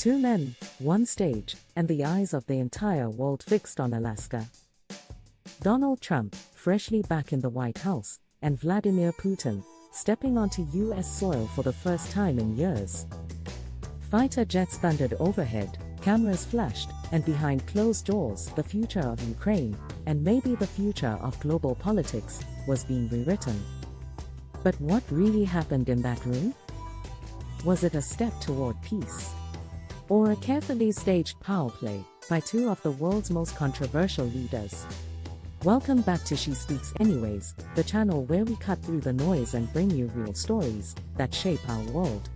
Two men, one stage, and the eyes of the entire world fixed on Alaska. Donald Trump, freshly back in the White House, and Vladimir Putin, stepping onto U.S. soil for the first time in years. Fighter jets thundered overhead, cameras flashed, and behind closed doors, the future of Ukraine, and maybe the future of global politics, was being rewritten. But what really happened in that room? Was it a step toward peace? Or a carefully staged power play by two of the world's most controversial leaders? Welcome back to She Speaks Anyways, the channel where we cut through the noise and bring you real stories that shape our world.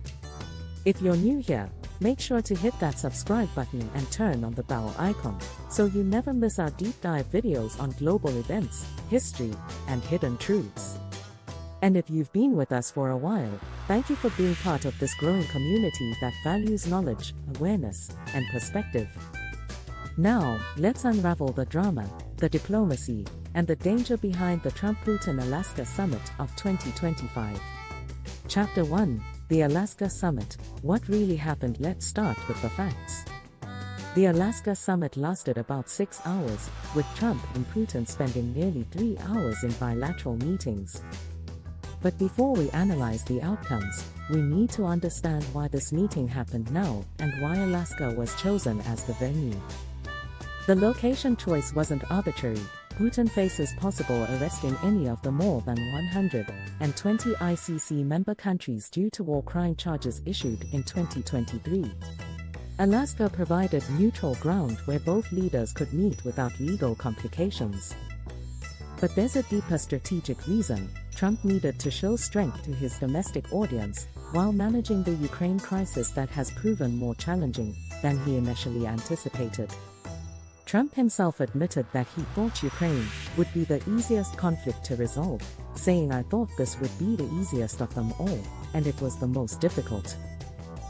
If you're new here, make sure to hit that subscribe button and turn on the bell icon, so you never miss our deep dive videos on global events, history, and hidden truths. And if you've been with us for a while, thank you for being part of this growing community that values knowledge, awareness, and perspective. Now, let's unravel the drama, the diplomacy, and the danger behind the Trump-Putin Alaska Summit of 2025. Chapter 1, the Alaska Summit. What really happened? Let's start with the facts. The Alaska Summit lasted about 6 hours, with Trump and Putin spending nearly 3 hours in bilateral meetings. But before we analyze the outcomes, we need to understand why this meeting happened now and why Alaska was chosen as the venue. The location choice wasn't arbitrary. Putin faces possible arrest in any of the more than 120 ICC member countries due to war crime charges issued in 2023. Alaska provided neutral ground where both leaders could meet without legal complications. But there's a deeper strategic reason. Trump needed to show strength to his domestic audience, while managing the Ukraine crisis that has proven more challenging than he initially anticipated. Trump himself admitted that he thought Ukraine would be the easiest conflict to resolve, saying, "I thought this would be the easiest of them all, and it was the most difficult."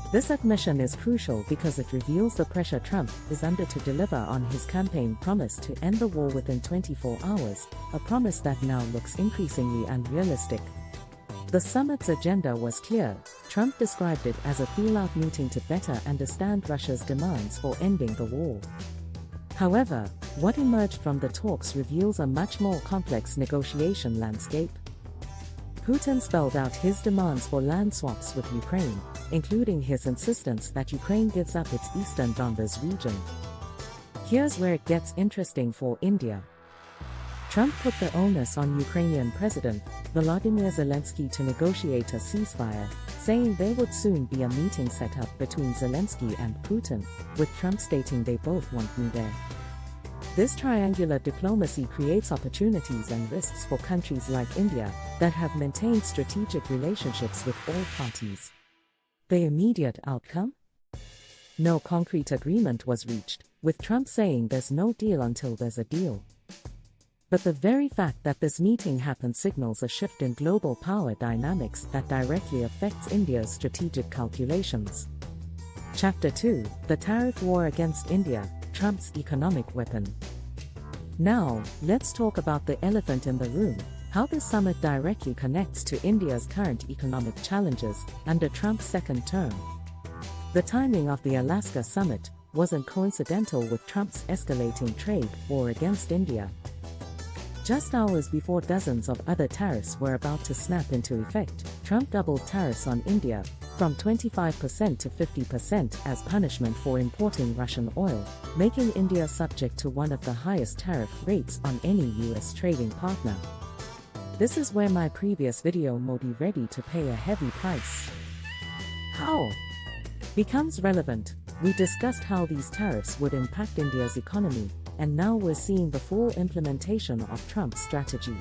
This admission is crucial because it reveals the pressure Trump is under to deliver on his campaign promise to end the war within 24 hours, a promise that now looks increasingly unrealistic. The summit's agenda was clear. Trump described it as a feel-out meeting to better understand Russia's demands for ending the war. However, what emerged from the talks reveals a much more complex negotiation landscape. Putin spelled out his demands for land swaps with Ukraine, including his insistence that Ukraine gives up its eastern Donbas region. Here's where it gets interesting for India. Trump put the onus on Ukrainian President Vladimir Zelensky to negotiate a ceasefire, saying there would soon be a meeting set up between Zelensky and Putin, with Trump stating they both want me there. This triangular diplomacy creates opportunities and risks for countries like India that have maintained strategic relationships with all parties. The immediate outcome? No concrete agreement was reached, with Trump saying there's no deal until there's a deal. But the very fact that this meeting happened signals a shift in global power dynamics that directly affects India's strategic calculations. Chapter 2, the tariff war against India, Trump's economic weapon. Now, let's talk about the elephant in the room, how this summit directly connects to India's current economic challenges under Trump's second term. The timing of the Alaska Summit wasn't coincidental with Trump's escalating trade war against India. Just hours before dozens of other tariffs were about to snap into effect, Trump doubled tariffs on India, from 25% to 50% as punishment for importing Russian oil, making India subject to one of the highest tariff rates on any US trading partner. This is where my previous video Modi ready to pay a heavy price. How? Becomes relevant. We discussed how these tariffs would impact India's economy, and now we're seeing the full implementation of Trump's strategy.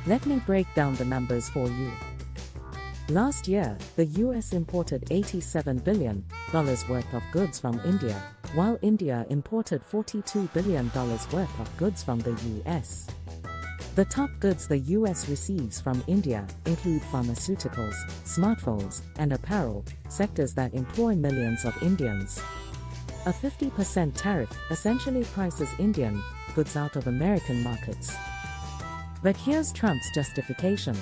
Let me break down the numbers for you. Last year, the US imported $87 billion worth of goods from India, while India imported $42 billion worth of goods from the US. The top goods the US receives from India include pharmaceuticals, smartphones, and apparel, sectors that employ millions of Indians. A 50% tariff essentially prices Indian goods out of American markets. But here's Trump's justification.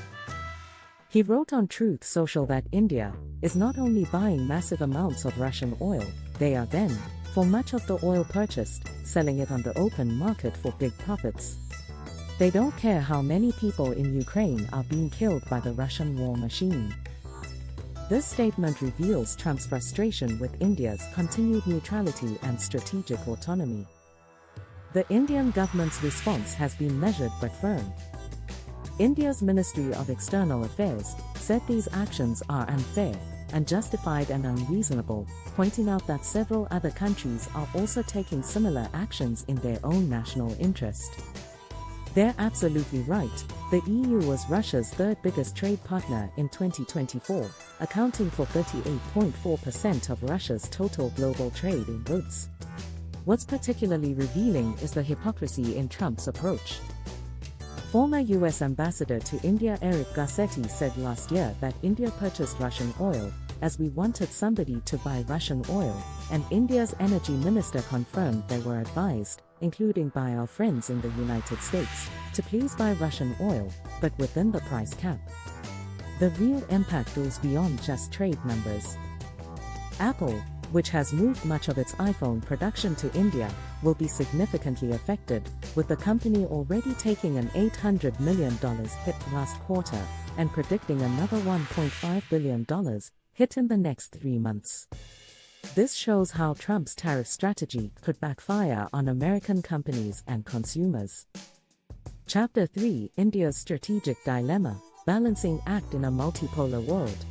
He wrote on Truth Social that India is not only buying massive amounts of Russian oil, They are then, for much of the oil purchased, selling it on the open market for big profits. They don't care how many people in Ukraine are being killed by the Russian war machine. This statement reveals Trump's frustration with India's continued neutrality and strategic autonomy. The Indian government's response has been measured but firm. India's Ministry of External Affairs said these actions are unfair, unjustified and unreasonable, pointing out that several other countries are also taking similar actions in their own national interest. They're absolutely right. The EU was Russia's third biggest trade partner in 2024, accounting for 38.4% of Russia's total global trade in goods. What's particularly revealing is the hypocrisy in Trump's approach. Former US Ambassador to India Eric Garcetti said last year that India purchased Russian oil, as we wanted somebody to buy Russian oil, and India's energy minister confirmed they were advised, including by our friends in the United States, to please buy Russian oil, but within the price cap. The real impact goes beyond just trade numbers. Apple, which has moved much of its iPhone production to India, will be significantly affected, with the company already taking an $800 million hit last quarter, and predicting another $1.5 billion hit in the next 3 months. This shows how Trump's tariff strategy could backfire on American companies and consumers. Chapter 3: India's Strategic Dilemma, Balancing Act in a Multipolar World.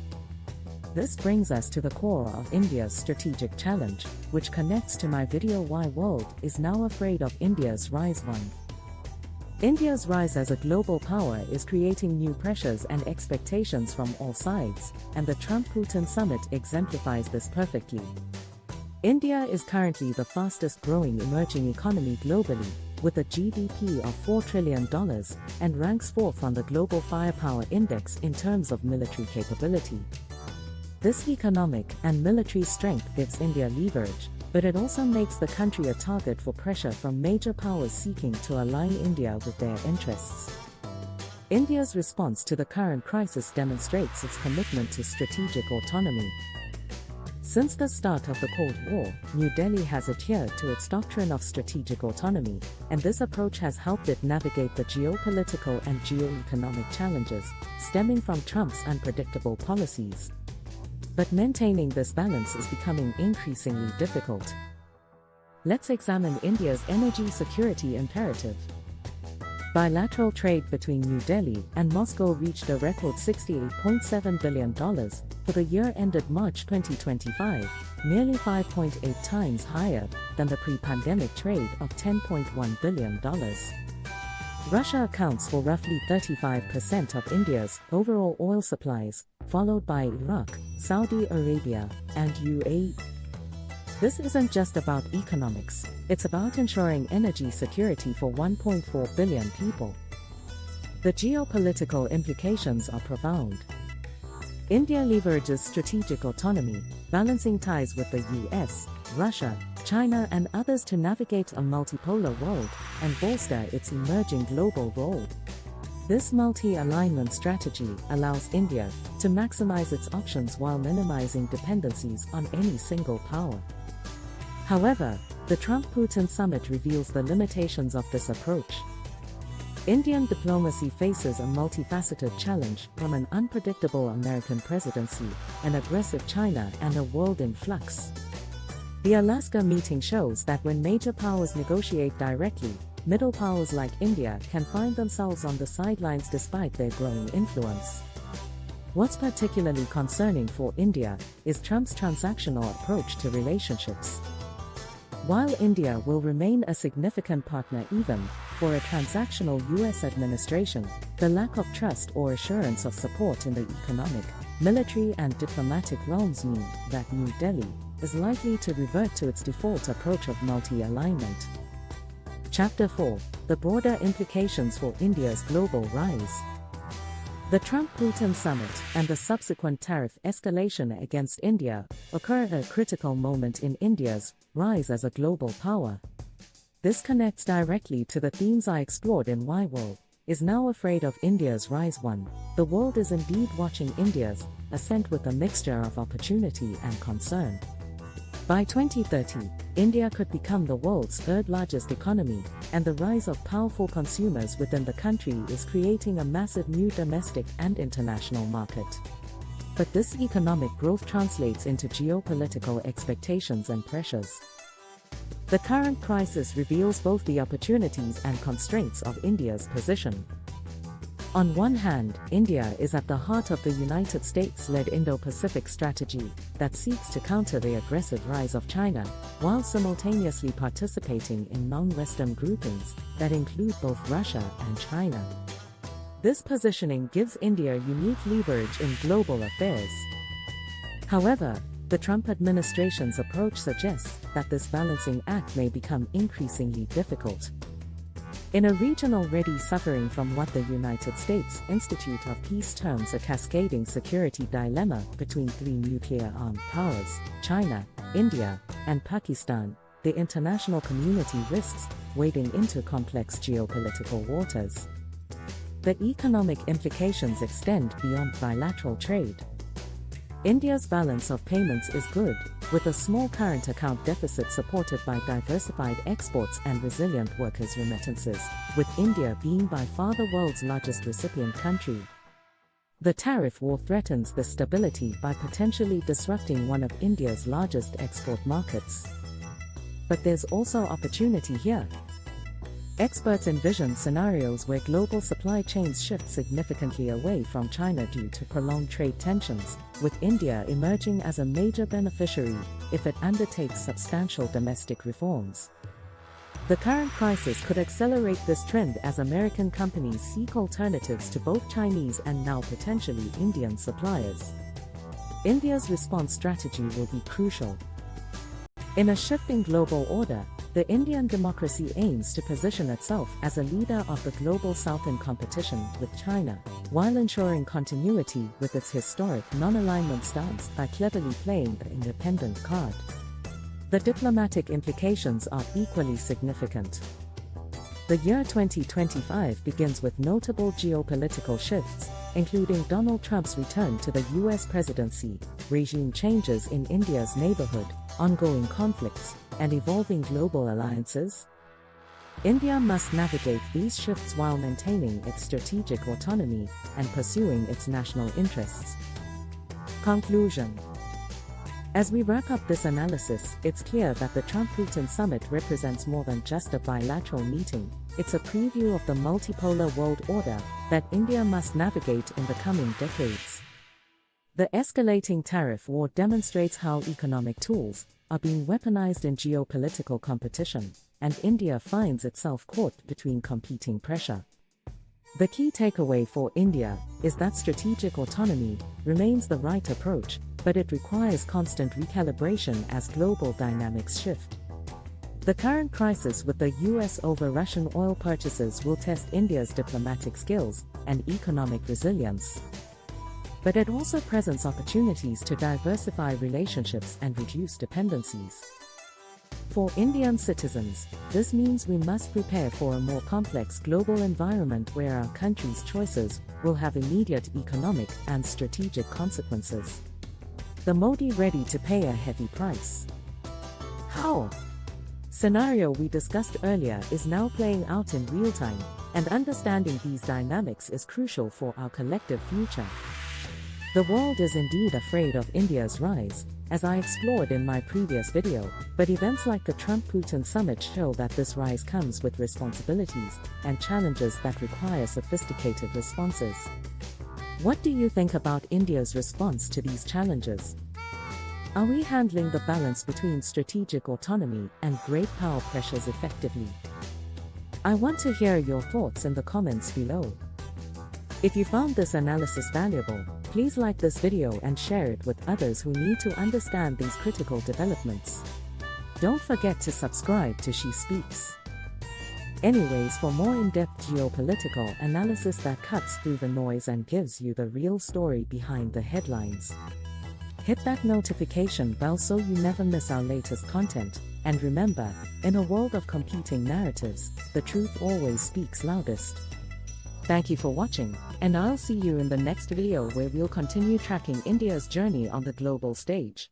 This brings us to the core of India's strategic challenge, which connects to my video Why World is Now Afraid of India's Rise 1. India's rise as a global power is creating new pressures and expectations from all sides, and the Trump-Putin Summit exemplifies this perfectly. India is currently the fastest-growing emerging economy globally, with a GDP of $4 trillion, and ranks fourth on the Global Firepower Index in terms of military capability. This economic and military strength gives India leverage, but it also makes the country a target for pressure from major powers seeking to align India with their interests. India's response to the current crisis demonstrates its commitment to strategic autonomy. Since the start of the Cold War, New Delhi has adhered to its doctrine of strategic autonomy, and this approach has helped it navigate the geopolitical and geoeconomic challenges stemming from Trump's unpredictable policies. But maintaining this balance is becoming increasingly difficult. Let's examine India's energy security imperative. Bilateral trade between New Delhi and Moscow reached a record $68.7 billion for the year ended March 2025, nearly 5.8 times higher than the pre-pandemic trade of $10.1 billion. Russia accounts for roughly 35% of India's overall oil supplies, followed by Iraq, Saudi Arabia, and UAE. This isn't just about economics, it's about ensuring energy security for 1.4 billion people. The geopolitical implications are profound. India leverages strategic autonomy, balancing ties with the US, Russia, China and others to navigate a multipolar world and bolster its emerging global role. This multi-alignment strategy allows India to maximize its options while minimizing dependencies on any single power. However, the Trump-Putin Summit reveals the limitations of this approach. Indian diplomacy faces a multifaceted challenge from an unpredictable American presidency, an aggressive China and a world in flux. The Alaska meeting shows that when major powers negotiate directly, middle powers like India can find themselves on the sidelines despite their growing influence. What's particularly concerning for India is Trump's transactional approach to relationships. While India will remain a significant partner even for a transactional US administration, the lack of trust or assurance of support in the economic, military and diplomatic realms mean that New Delhi is likely to revert to its default approach of multi-alignment. Chapter 4: The broader implications for India's global rise. The Trump-Putin Summit and the subsequent tariff escalation against India occur at a critical moment in India's rise as a global power. This connects directly to the themes I explored in Why World is Now Afraid of India's Rise 1. The world is indeed watching India's ascent with a mixture of opportunity and concern. By 2030, India could become the world's third-largest economy, and the rise of powerful consumers within the country is creating a massive new domestic and international market. But this economic growth translates into geopolitical expectations and pressures. The current crisis reveals both the opportunities and constraints of India's position. On one hand, India is at the heart of the United States-led Indo-Pacific strategy that seeks to counter the aggressive rise of China, while simultaneously participating in non-Western groupings that include both Russia and China. This positioning gives India unique leverage in global affairs. However, the Trump administration's approach suggests that this balancing act may become increasingly difficult. In a region already suffering from what the United States Institute of Peace terms a cascading security dilemma between three nuclear-armed powers, China, India, and Pakistan, the international community risks wading into complex geopolitical waters. The economic implications extend beyond bilateral trade. India's balance of payments is good, with a small current account deficit supported by diversified exports and resilient workers' remittances, with India being by far the world's largest recipient country. The tariff war threatens this stability by potentially disrupting one of India's largest export markets. But there's also opportunity here. Experts envision scenarios where global supply chains shift significantly away from China due to prolonged trade tensions, with India emerging as a major beneficiary if it undertakes substantial domestic reforms. The current crisis could accelerate this trend as American companies seek alternatives to both Chinese and now potentially Indian suppliers. India's response strategy will be crucial. In a shifting global order, the Indian democracy aims to position itself as a leader of the global south in competition with China, while ensuring continuity with its historic non-alignment stance by cleverly playing the independent card. The diplomatic implications are equally significant. The year 2025 begins with notable geopolitical shifts, including Donald Trump's return to the US presidency, regime changes in India's neighborhood, ongoing conflicts, and evolving global alliances. India must navigate these shifts while maintaining its strategic autonomy and pursuing its national interests. Conclusion. As we wrap up this analysis, it's clear that the Trump-Putin Summit represents more than just a bilateral meeting. It's a preview of the multipolar world order that India must navigate in the coming decades. The escalating tariff war demonstrates how economic tools are being weaponized in geopolitical competition, and India finds itself caught between competing pressure. The key takeaway for India is that strategic autonomy remains the right approach, but it requires constant recalibration as global dynamics shift. The current crisis with the US over Russian oil purchases will test India's diplomatic skills and economic resilience. But it also presents opportunities to diversify relationships and reduce dependencies. For Indian citizens, this means we must prepare for a more complex global environment where our country's choices will have immediate economic and strategic consequences. The Modi ready to pay a heavy price. How? Scenario we discussed earlier is now playing out in real time, and understanding these dynamics is crucial for our collective future. The world is indeed afraid of India's rise, as I explored in my previous video, but events like the Trump-Putin Summit show that this rise comes with responsibilities and challenges that require sophisticated responses. What do you think about India's response to these challenges? Are we handling the balance between strategic autonomy and great power pressures effectively? I want to hear your thoughts in the comments below. If you found this analysis valuable, please like this video and share it with others who need to understand these critical developments. Don't forget to subscribe to She Speaks. Anyways, for more in-depth geopolitical analysis that cuts through the noise and gives you the real story behind the headlines, hit that notification bell so you never miss our latest content. And remember, in a world of competing narratives, the truth always speaks loudest. Thank you for watching, and I'll see you in the next video where we'll continue tracking India's journey on the global stage.